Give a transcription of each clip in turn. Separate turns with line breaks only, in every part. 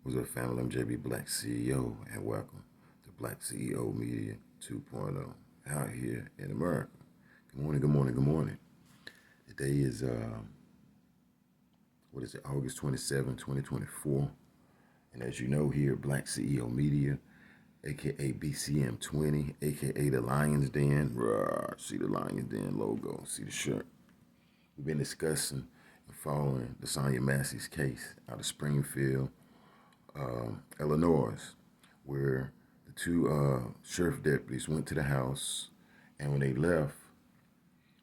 What's up, family? I'm JB Black CEO, and welcome to Black CEO Media 2.0 out here in America. Good morning, good morning, good morning. Today is, August 27, 2024. And as you know, here at Black CEO Media, aka BCM 20, aka the Lion's Den. See the Lion's Den logo, see the shirt. We've been discussing and following the Sonya Massey's case out of Springfield, Illinois, where the two sheriff deputies went to the house, and when they left,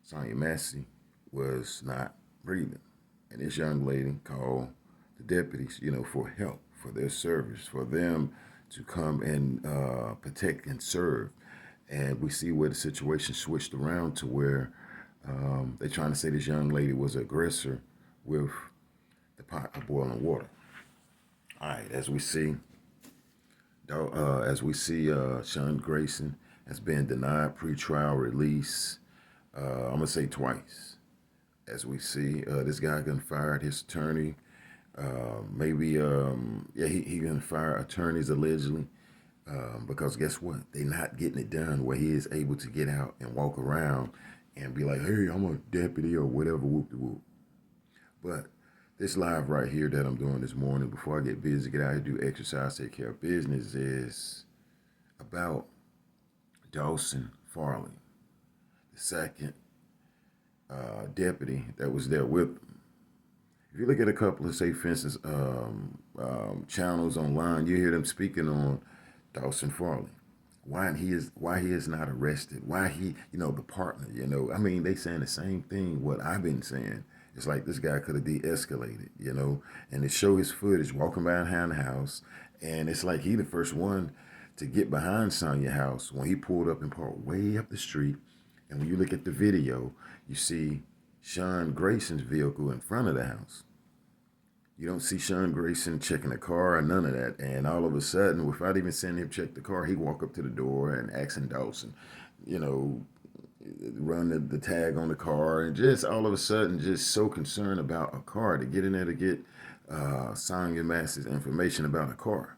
Sonya Massey was not breathing. And this young lady called the deputies, for help, for their service, for them to come and protect and serve. And we see where the situation switched around to where they're trying to say this young lady was an aggressor with the pot of boiling water. All right, as we see, Sean Grayson has been denied pretrial release. I'm gonna say twice. As we see, this guy gonna fire his attorney. He gonna fire attorneys allegedly, because guess what? They're not getting it done where he is able to get out and walk around and be like, hey, I'm a deputy or whatever, whoop-de-whoop. But this live right here that I'm doing this morning, before I get busy, get out here, do exercise, take care of business, is about Dawson Farley, the second deputy that was there with him. If you look at a couple of, say, for instance, channels online, you hear them speaking on Dawson Farley. Why he is not arrested? Why he, the partner, they saying the same thing what I've been saying. It's like this guy could have de-escalated, and they show his footage walking behind the house, and it's like he the first one to get behind Sonya's house when he pulled up and parked way up the street. And when you look at the video, you see Sean Grayson's vehicle in front of the house. You don't see Sean Grayson checking the car or none of that. And all of a sudden, without even sending him check the car, he walk up to the door and asking Dawson, run the tag on the car, and just all of a sudden just so concerned about a car to get in there to get Sonya Massey's information about a car.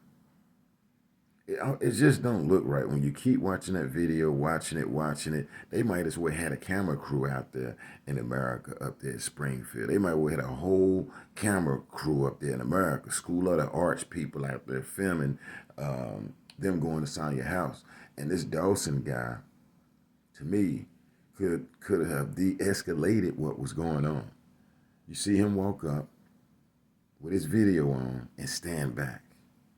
It just don't look right when you keep watching that video, watching it. They might as well had a camera crew out there in America, up there at Springfield. They might well had a whole camera crew up there in America, School of the Arts people out there filming them going to Sonya's house. And this Dawson guy, to me, could have de-escalated what was going on. You see him walk up with his video on and stand back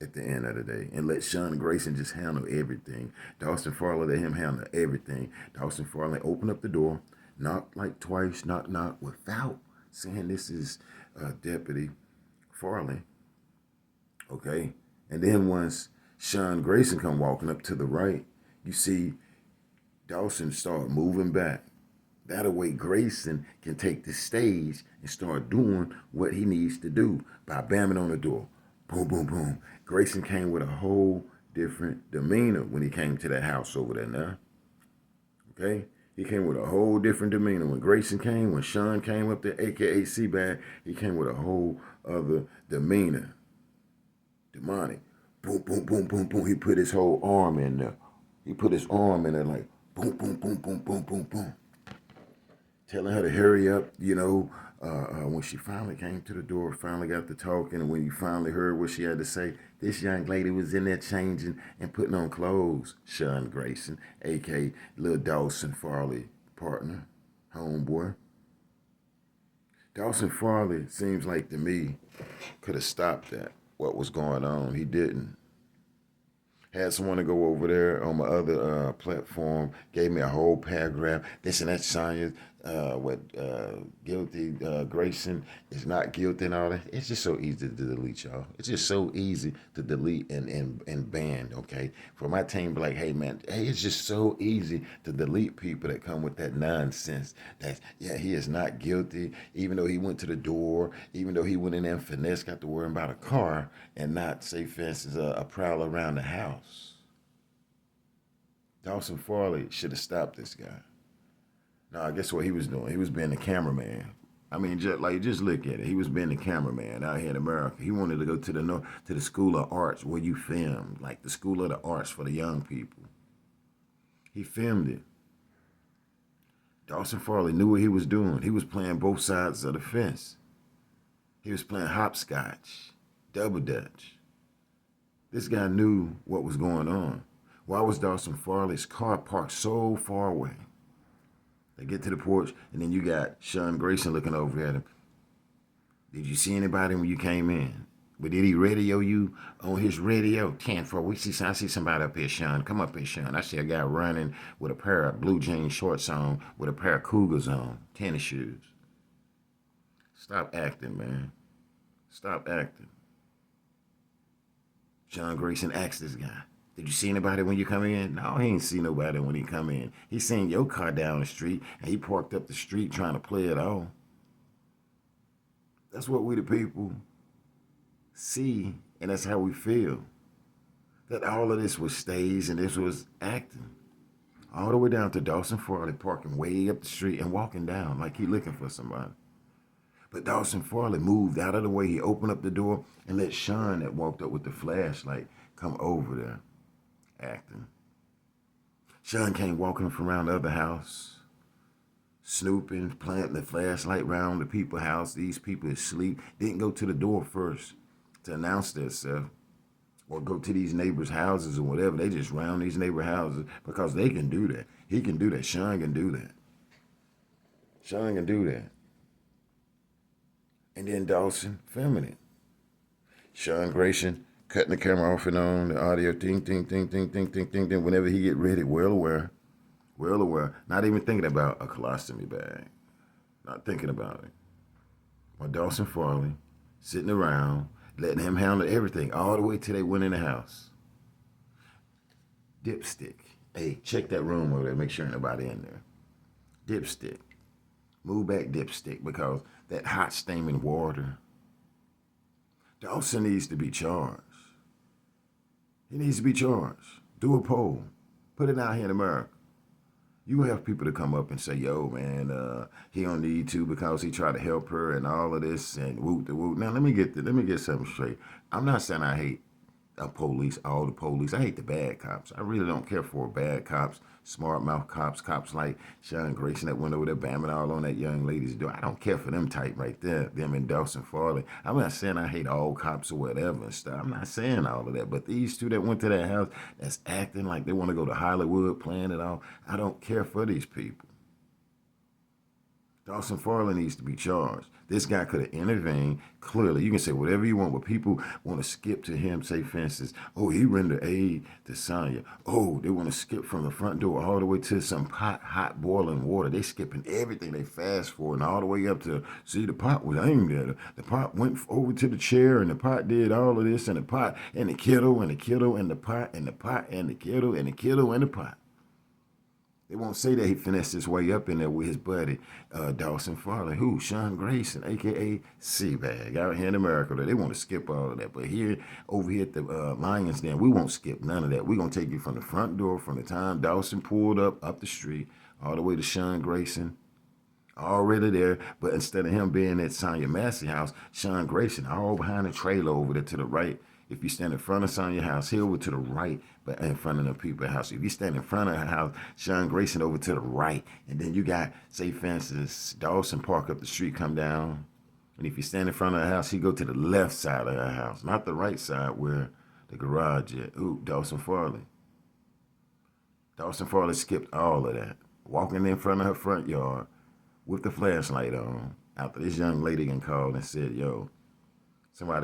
at the end of the day and let Sean Grayson just handle everything. Dawson Farley let him handle everything. Dawson Farley opened up the door, knocked like twice, knock, without saying this is Deputy Farley. Okay? And then once Sean Grayson come walking up to the right, you see Dawson start moving back. That way Grayson can take the stage and start doing what he needs to do by bamming on the door. Boom, boom, boom. Grayson came with a whole different demeanor when he came to that house over there now. Okay? He came with a whole different demeanor. When Grayson came, when Sean came up there, a.k.a. Seabag, he came with a whole other demeanor. Demonic. Boom, boom, boom, boom, boom. He put his whole arm in there. He put his arm in there like boom, boom, boom, boom, boom, boom, boom. Telling her to hurry up, when she finally came to the door, finally got to talking, and when you finally heard what she had to say, this young lady was in there changing and putting on clothes. Sean Grayson, a.k.a. Little Dawson Farley partner, homeboy. Dawson Farley seems like to me could have stopped that, what was going on. He didn't. Had someone to go over there on my other platform, gave me a whole paragraph. This and that, Sonya, guilty, Grayson is not guilty and all that. It's just so easy to delete, y'all. It's just so easy to delete and ban, okay? For my team, be like, hey, man, it's just so easy to delete people that come with that nonsense. That, he is not guilty, even though he went to the door, even though he went in there and finesse, got to worry about a car and not, say, for instance, a prowler around the house. Dawson Farley should have stopped this guy. No, I guess what he was doing, he was being the cameraman. I mean, just look at it. He was being the cameraman out here in America. He wanted to go to the School of Arts where you filmed, like the School of the Arts for the young people. He filmed it. Dawson Farley knew what he was doing. He was playing both sides of the fence. He was playing hopscotch, double dutch. This guy knew what was going on. Why was Dawson Farley's car parked so far away? They get to the porch, and then you got Sean Grayson looking over at him. Did you see anybody when you came in? But did he radio you on his radio? 10-4. I see somebody up here, Sean. Come up here, Sean. I see a guy running with a pair of blue jean shorts on, with a pair of Cougars on, tennis shoes. Stop acting, man. Stop acting. Sean Grayson asked this guy, did you see anybody when you come in? No, he ain't see nobody when he come in. He seen your car down the street, and he parked up the street trying to play it off. That's what we the people see, and that's how we feel. That all of this was stage and this was acting. All the way down to Dawson Farley parking way up the street and walking down like he looking for somebody. But Dawson Farley moved out of the way. He opened up the door and let Sean, that walked up with the flashlight, come over there, acting. Sean came walking from around the other house, snooping, planting the flashlight around the people's house. These people asleep. Didn't go to the door first to announce themselves or go to these neighbors' houses or whatever. They just round these neighbor houses because they can do that. He can do that. Sean can do that. Sean can do that. And then Dawson filming it. Sean Grayson cutting the camera off and on, the audio, ting, ting, ting, ting, ting, ting, ting, ting. Whenever he get ready, well aware, not even thinking about a colostomy bag, not thinking about it. While Dawson Farley sitting around, letting him handle everything all the way till they went in the house. Dipstick. Hey, check that room over there, make sure ain't nobody in there. Dipstick. Move back, dipstick, because that hot steaming water. Dawson needs to be charged. He needs to be charged. Do a poll. Put it out here in America. You have people to come up and say, yo, man, he don't need to because he tried to help her and all of this and whoop the whoop. Now, let me get something straight. I'm not saying I hate police, all the police. I hate the bad cops. I really don't care for bad cops, smart mouth cops, cops like Sean Grayson that went over there bamming all on that young lady's door. I don't care for them type right there, them and Dawson Farley. I'm not saying I hate all cops or whatever and stuff. I'm not saying all of that. But these two that went to that house that's acting like they want to go to Hollywood, playing it all, I don't care for these people. Dawson Farley needs to be charged. This guy could have intervened. Clearly, you can say whatever you want, but people want to skip to him, say, for instance, oh, he rendered aid to Sonya. Oh, they want to skip from the front door all the way to some hot boiling water. They skipping everything. They fast forward and all the way up to, see, the pot was aimed at her. The pot went over to the chair, and the pot did all of this, and the pot, and the kettle, and the kettle, and the pot, and the pot, and the kettle, and the kettle, and the pot. They won't say that he finessed his way up in there with his buddy, Dawson Farley. Who? Sean Grayson, a.k.a. Seabag, out here in America. They want to skip all of that. But over here at the Lions Den, we won't skip none of that. We're going to take you from the front door, from the time Dawson pulled up the street, all the way to Sean Grayson, already there. But instead of him being at Sonya Massey house, Sean Grayson all behind the trailer over there to the right. If you stand in front of Sonya house, he over to the right, but in front of the people's house. If you stand in front of her house, Sean Grayson over to the right. And then you got, say, for instance, Dawson Park up the street, come down. And if you stand in front of her house, he go to the left side of her house, not the right side where the garage is. Ooh, Dawson Farley. Dawson Farley skipped all of that, walking in front of her front yard with the flashlight on, after this young lady called and said, yo, somebody